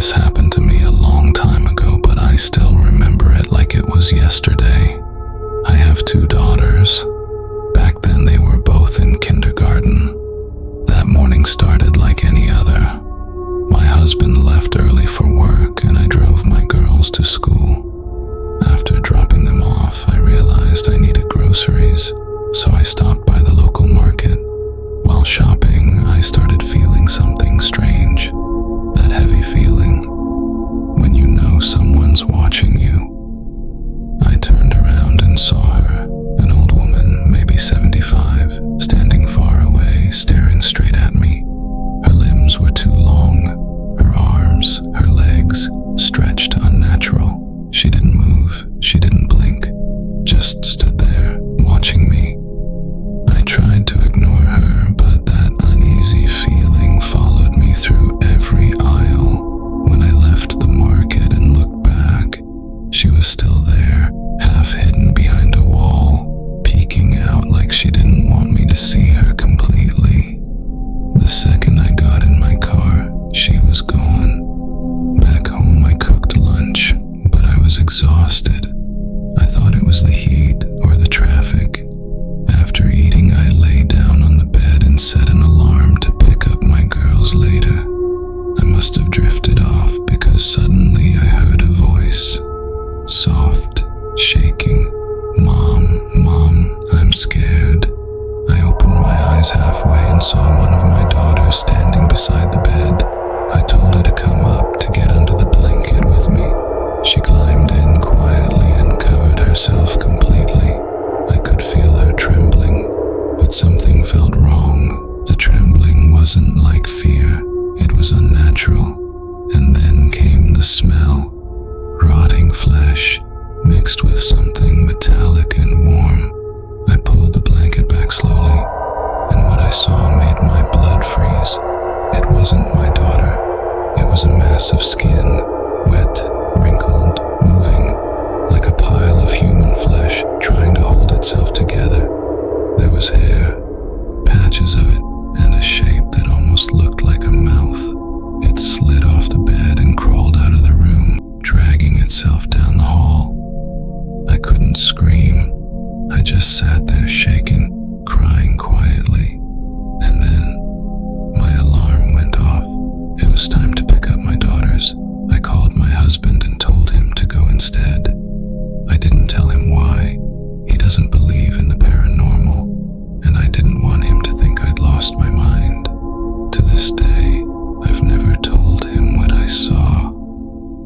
This happened to me a long time ago, but I still remember it like it was yesterday. I have 2 daughters. Back then they were both in kindergarten. That morning started like any other. My husband left early for work and I drove my girls to school. After dropping them off, I realized I needed groceries, so I stopped by the local market. While shopping, I started feeling something strange. That heavy feeling when you know someone's watching you. I turned around and saw her, an old woman, maybe 75, standing far away, staring straight at me. Her limbs were too long, her arms, her legs, stretched unnatural. She didn't move, she didn't blink, just stood there, watching me. I tried to ignore her, but that uneasy feeling followed me through every aisle. When I left the market and looked back, she was still there, half hidden behind a wall, peeking out like she didn't want me to see her completely. The second I got in my car, she was gone. Back home I cooked lunch, but I was exhausted. I thought it was the heat or the traffic. After eating, I lay down on the bed and set an alarm to pick up my girls later. I must have drifted off because suddenly I heard a voice, soft, shaking. Mom, I'm scared." I opened my eyes halfway and saw one of my daughters standing beside the bed. I told her to come up to get under the blanket with me. She climbed in quietly and covered herself completely. I could feel her trembling, but something felt wrong. The trembling wasn't like fear, it was unnatural. And then came the smell, rotting flesh, mixed with something metallic and warm. I pulled the blanket back slowly, and what I saw made my blood freeze. It wasn't my daughter. It was a mass of skin, wet, wrinkled, moving, like a pile of human flesh trying to hold itself together. There was hair, patches of it, and a shape that almost looked like a mouth. It slid off the bed and crawled out of the room, dragging itself down the hall. I couldn't scream. I just sat there shaking, crying quietly. And then my alarm went off. It was time to pick up my daughters. I called my husband and told him to go instead. I didn't tell him why. He doesn't believe in the paranormal, and I didn't want him to think I'd lost my mind. To this day, I've never told him what I saw,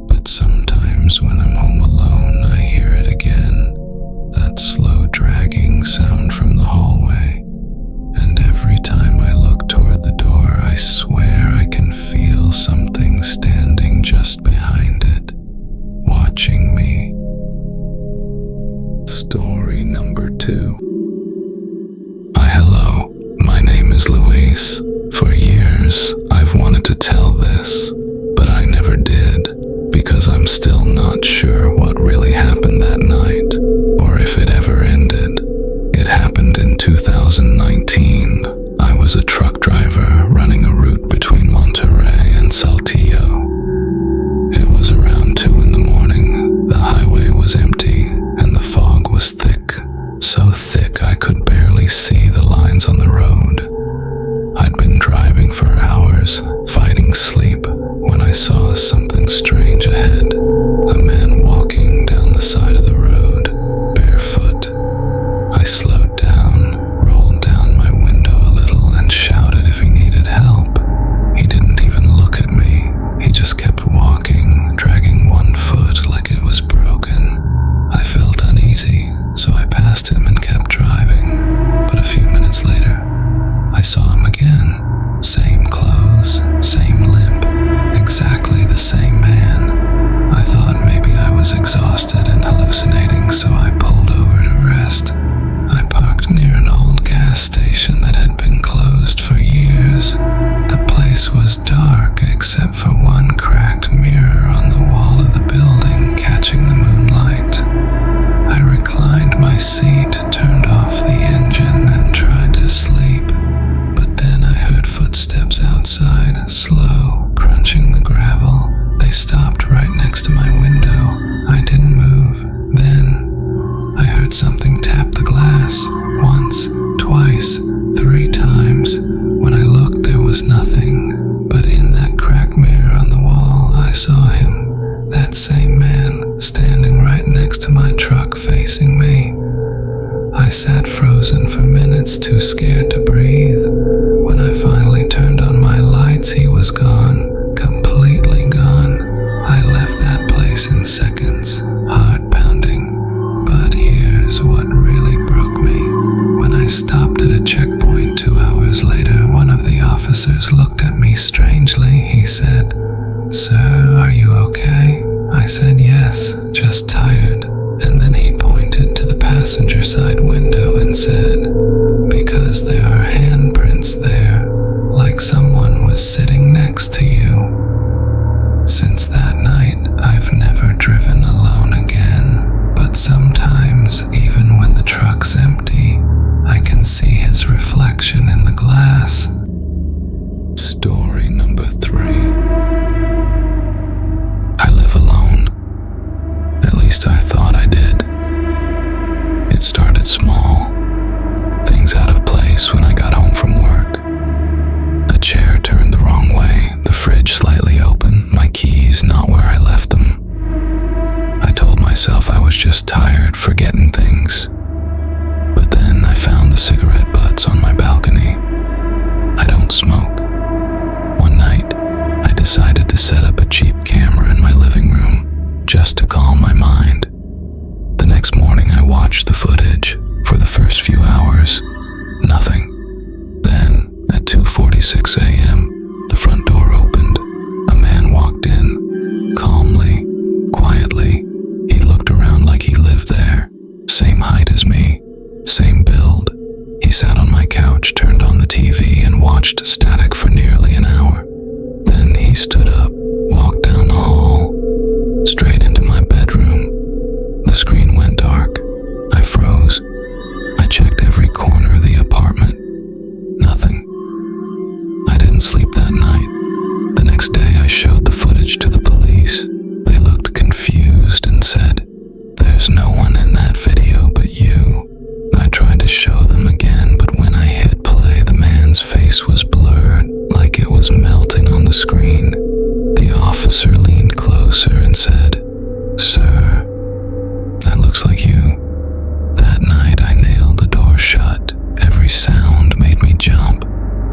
but sometimes when I'm home alone, I hear it again, that slow dragging sound from the hallway. And every time I look toward the door, I swear I can feel something standing just behind it, watching me. Story number 2. Hello, my name is Luis. For years, I've wanted to tell this, but I never did, because I'm still not sure what really happened that night, or if it ever ended. It happened in 2019. I was a truck driver running a route between Monterrey and Saltillo. It was around 2 in the morning. The highway was empty, and the fog was thick, so thick I could barely see the lines on the road. I'd been driving for hours, fighting sleep, when I saw something strange ahead. A man walking down the side of the road, barefoot. I slowed down, rolled down my window a little, and shouted if he needed help. He didn't even look at me. He just kept walking, dragging one foot like it was broken. I felt uneasy, so I passed him and kept driving. But a few minutes later, I saw him again. Same clothes, same limp, exactly the same man. I thought maybe I was exhausted and hallucinating, so I pulled over to rest. I parked near an old gas station that had been closed for years. The place was dark except for one cracked mirror on the wall of the building catching the moonlight. I reclined my seat, turned off the engine, and tried to sleep. But then I heard footsteps outside, slow, crunching the gravel. They I sat frozen for minutes, too scared to breathe. When I finally turned on my lights, he was gone, completely gone. I left that place in seconds, heart pounding. But here's what really broke me. When I stopped at a checkpoint 2 hours later, one of the officers looked at me strangely. He said, "Sir, are you okay?" I said, "Yes, just tired." And then he pointed to the passenger side window and said, "Because there are handprints there, like someone was sitting next to you." Since that night, I've never driven alone again. But sometimes, even when the truck's empty, I can see his reflection in the glass. Story number 3. I live alone. At least I thought I did. It started small. Things out of place when I got home from work. A chair turned the wrong way, the fridge slightly open, my keys not where I left them. I told myself I was just tired, forgetting things. But then I found the cigarette butts on my balcony. I don't smoke. One night, I decided to set up a cheap camera in my living room, just to calm my mind. The next morning I watched the footage. For the first few hours, nothing. Then, at 2:46 a.m., the front door opened. A man walked in, calmly, quietly. He looked around like he lived there. Same height as me, same build. He sat on my couch, turned on the TV, and watched static for nearly an hour. Then he stood up, walked down the hall, straight into my bedroom. The screen went dark. I froze. I checked every corner of the apartment. Nothing. I didn't sleep that night. The next day I showed the footage to the police. They looked confused and said, "There's no one in that video but you." I tried to show them again, but when I hit play, the man's face was blurred, like it was melting on the screen. The officer leaned closer and said, "Sir, that looks like you." That night I nailed the door shut. Every sound made me jump.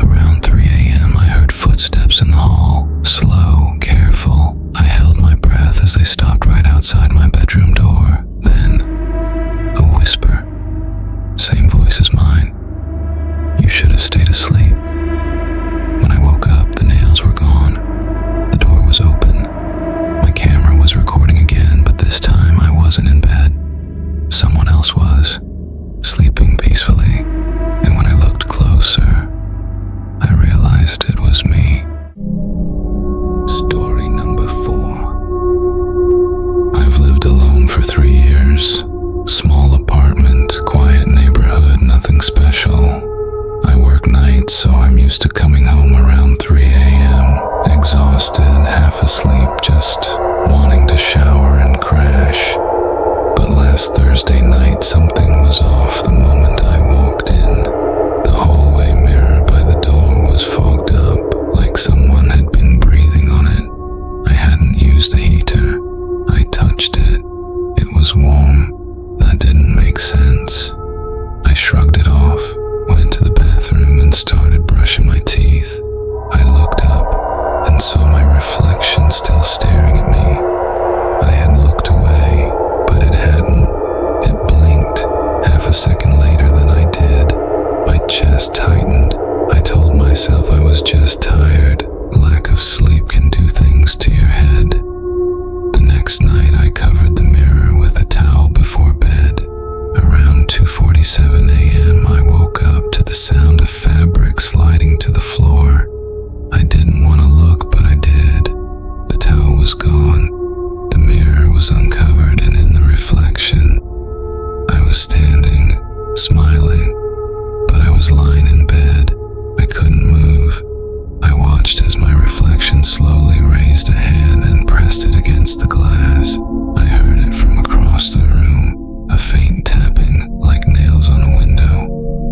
Around 3 a.m. I heard footsteps in the hall. Slow, careful. I held my breath as they stopped right outside my bedroom door. Then, a whisper. Same voice as mine. "You should have stayed asleep." When I woke up, the nails were gone. The door was open. My camera was recording again, but this time I wasn't in bed. Someone else was, sleeping peacefully. And when I looked closer, I realized it was me. Story number 4. I've lived alone for 3 years. Small apartment, quiet neighborhood, nothing special. I work nights, so I'm used to coming home around 3 a.m. Exhausted, half asleep, just wanting to shower and crash. But last Thursday night, something was off the moment I walked in. The hallway mirror by the door was fogged up, like someone had been breathing on it. I hadn't used a heater. I touched it. It was warm. That didn't make sense. I shrugged it off, went to the bathroom and started brushing my teeth. I looked up and saw my reflection still staring at me. I had looked away, but it hadn't. It blinked half a second later than I did. My chest tightened. I told myself I was just tired. Lack of sleep can do things to your head. The next night I covered the mirror with a towel before bed. Around 2:47 a.m. I woke up to the sound of fabric sliding to the floor. I didn't want to look, but I did. The towel was gone. The mirror was uncovered, and in the reflection, I was standing, smiling, but I was lying in bed. I couldn't move. I watched as my reflection slowly raised a hand and pressed it against the glass. I heard it from across the room, a faint tapping like nails on a window.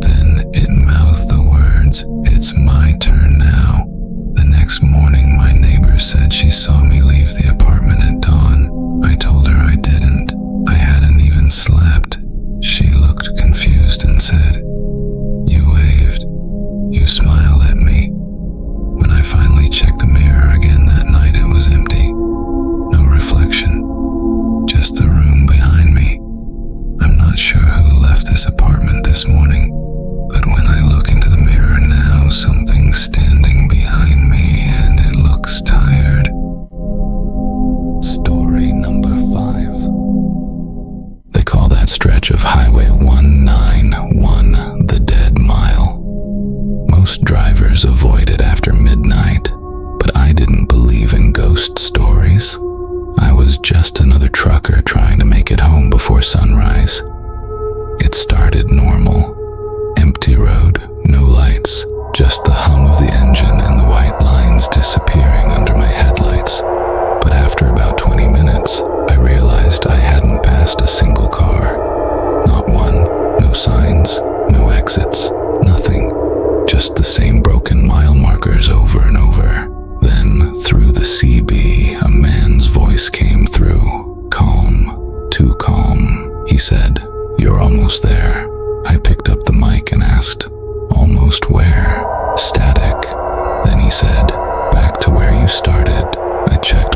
Then it mouthed the words, "It's my turn now." The next morning, my neighbor said she saw me leave the apartment at dawn. I told her I didn't. I hadn't even slept. She looked confused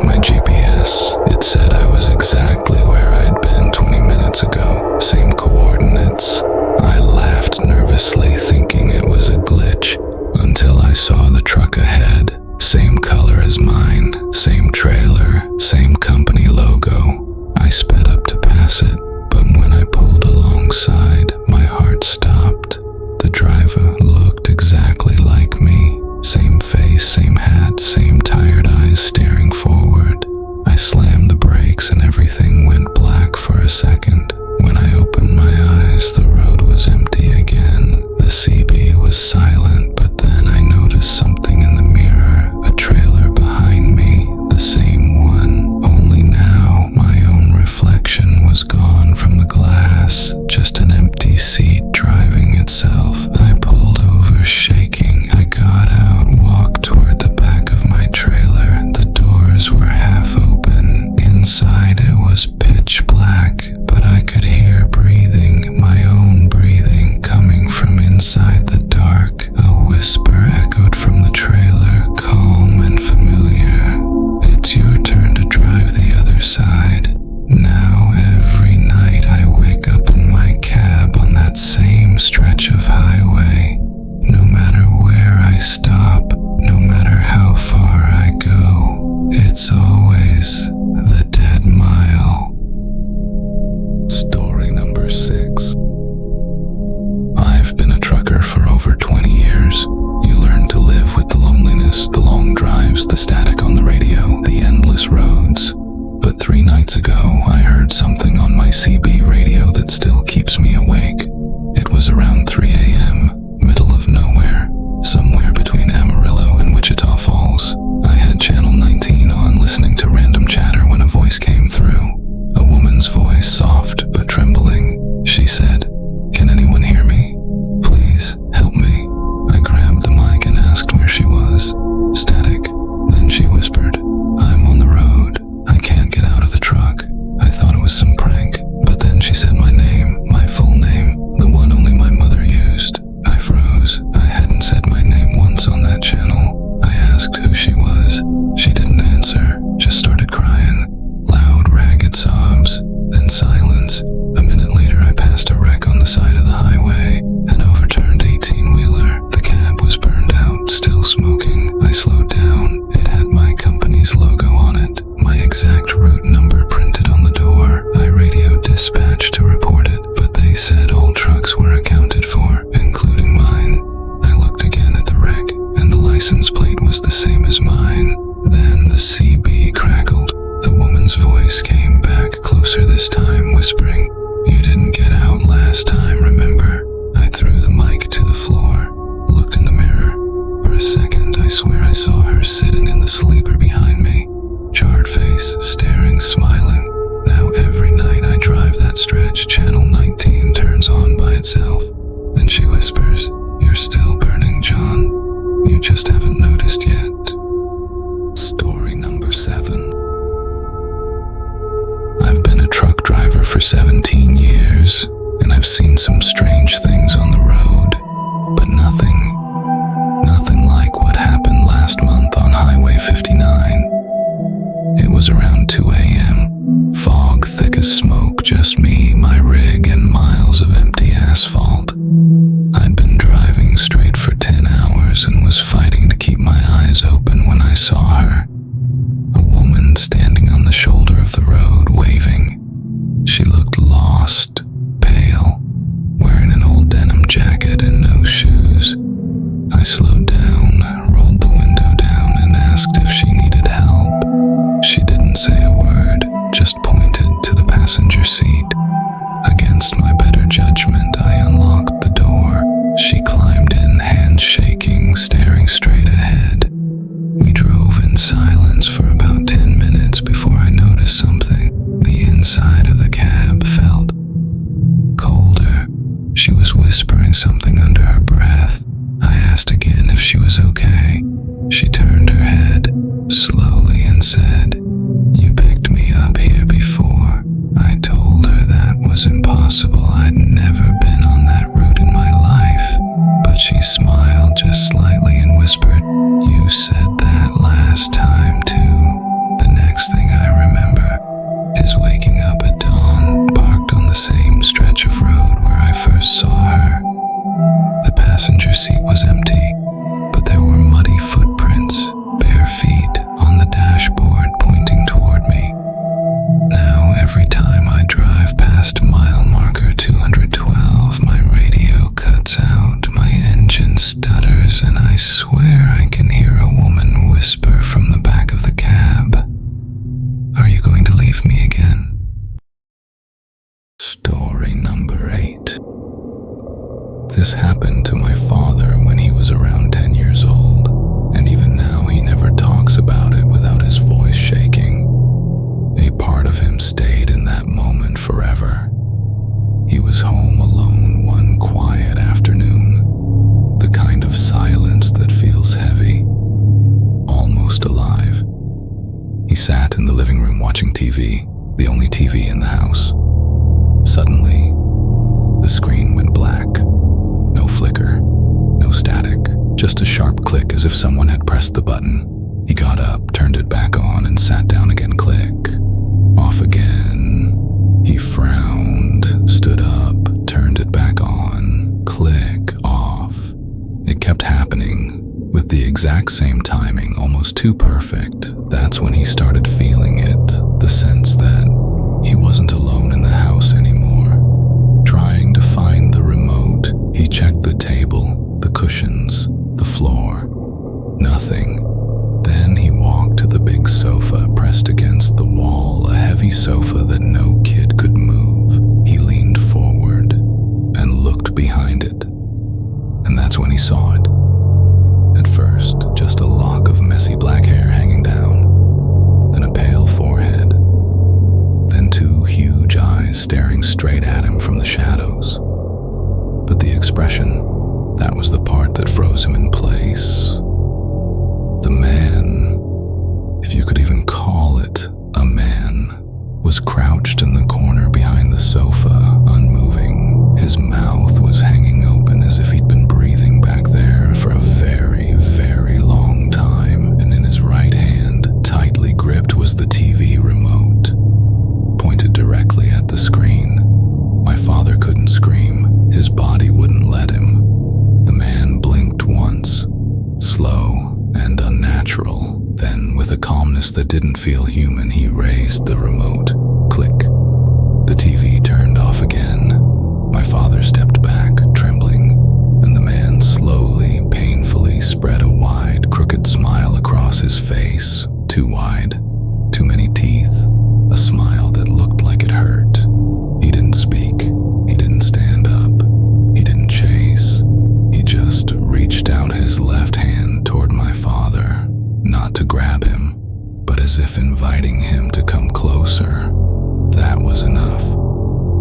my GPS. It said I was exactly where I'd been 20 minutes ago, same coordinates. I laughed nervously, thinking it was a glitch, until I saw the truck ahead. Same color as mine, same trailer, same company logo. I sped up to pass it, but when I pulled alongside, my heart stopped. The driver looked exactly like me. Same face, same hat, same tired eyes staring forward. I slammed the brakes and everything went black for a second. When I opened my eyes, the road was empty again. The CB was silent, but then I noticed something in the mirror, a trailer behind me, the same one. Only now, my own reflection was gone from the glass, just an empty seat driving itself. I pulled over, shaking. I got out, walked toward the back of my trailer. The doors were half open. Inside it was pitch black, but I could hear breathing, my own breathing, coming from inside the dark. A whisper echoed from the trailer, calm and familiar. It's your turn to drive the other side. Now every night I wake up in my cab on that same stretch of highway. No matter where I stop, no matter how far I go, it's always the dead mile. Story number 6. I've been a trucker for over 20 years. You learn to live with the loneliness, the long drives, the static on the radio, the endless roads. But 3 nights ago, I heard something on my CB radio that still keeps me awake. It was around 3 a.m., middle of nowhere, somewhere between Amarillo and Wichita Falls. I had channel 19 on, listening to random chatter when a voice came through. A woman's voice, soft but trembling. She said, "Can anyone hear me? Please, help me." I grabbed the mic and asked where she was. Static. Then she whispered, "I'm on the road. I can't get out of the truck." I thought it was some prank, but then she said my name, my full name, the one only my mother used. I froze. I hadn't said my name once on that channel. I asked who she was. She didn't answer, just started crying. Loud, ragged sobs, then silence. A minute later, I passed a wreck on the side of the highway, an overturned 18-wheeler. The cab was burned out, still smoking. I slowed down. It had my company's logo on it, my exact route number printed on the door. I radioed dispatch to report it, but they said all trucks were accounted for, including mine. I looked again at the wreck, and the license plate was the same as mine. Then the CB crackled. The woman's voice came back, closer this time, whispering, "You didn't get out last time, remember?" I threw the mic to the floor, looked in the mirror. For a second, I swear I saw her sitting in the sleeper behind me, charred face, staring, smiling. Now every night I drive that stretch, channel 19 turns on by itself, and she whispers, "You're still burning, John. You just haven't noticed yet." Story number 7. I've been a truck driver for 17 years, and I've seen some strange things on the road, but nothing like what happened last month on Highway 59. It was around 2 a.m., fog thick as smoke, just me, my rig, and miles of empty asphalt. I'd been driving straight for 10 hours and was fighting to keep my eyes open when I saw her. A woman standing on the shoulder of the road, waving. She looked lost, pale, wearing an old denim jacket and no shoes. I slowed down, rolled the window down, and asked if she needed help. She didn't say a word, just pointed to the passenger seat. Against my better judgment, I unlocked the door. She climbed in, hands shaking, staring straight ahead. We drove in silence for about 10 minutes before I noticed something. The inside of the cab felt with me again. Story number 8. This happened to my father when he was around 10 years old, and even now he never talks about it without his voice shaking. A part of him stayed in that moment forever. He was home alone one quiet afternoon, the kind of silence that feels heavy, almost alive. He sat in the living room watching TV, the only TV in the house. Suddenly, the screen went black. No flicker, no static, just a sharp click as if someone had pressed the button. He got up, turned it back on, and sat down again. Click. Off again. He frowned, stood up, turned it back on. Click. Off. It kept happening, with the exact same timing, almost too perfect. That's when he started feeling it, the sense that he wasn't alone in the house anymore. Trying to find the remote, he checked the table, the cushions, the floor. Nothing. Then he walked to the big sofa pressed against the wall, a heavy sofa that no kid could move. He leaned forward and looked behind it. And that's when he saw it. At first, just a lock of messy black hair hanging down, then a pale forehead, then 2 huge eyes staring straight at him from the shadows. But the expression, that was the part that froze him in place. The man, if you could even call it a man, was crouched in the corner behind the sofa, unmoving. His mouth was hanging open as if he'd been breathing back there for a very, very long time, and in his right hand, tightly gripped, was the TV remote, pointed directly at the screen. My father couldn't scream. His body wouldn't let him. The man blinked once, slow and unnatural. Then, with a calmness that didn't feel human, he raised the remote. Click. The TV turned off again. My father stepped back, trembling, and the man slowly, painfully spread a wide, crooked smile across his face. Too wide, too many teeth, a smile that looked like it hurt. He didn't speak. He didn't stand up. He didn't chase. He just reached out his left hand toward my father, not to grab him, but as if inviting him to come closer. That was enough.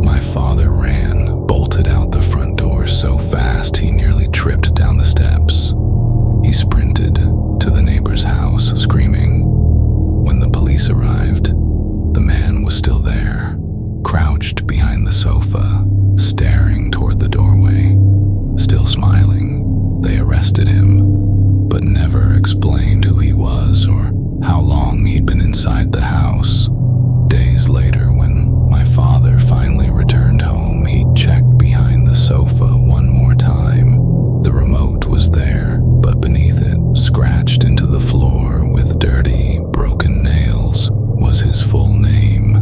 My father ran, bolted out the front door so fast he nearly tripped down the steps. He sprinted to the neighbor's house, screaming. When the police arrived, the man was still there, crouched behind the sofa, staring toward the doorway, still smiling. They arrested him, but never explained who he was or how long he'd been inside the house. Days later, when my father finally returned home, he checked behind the sofa one more time. The remote was there, but beneath it, scratched into the floor with dirty, broken nails, was his full name,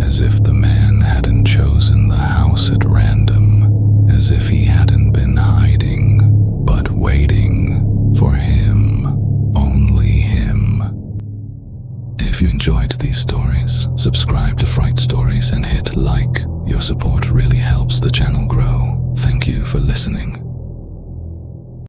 as if the man hadn't chosen the house at random, as if he hadn't been hiding, but waiting for him, only him. If you enjoyed these stories, subscribe to Fright Stories and hit like. Your support really helps the channel grow. Thank you for listening.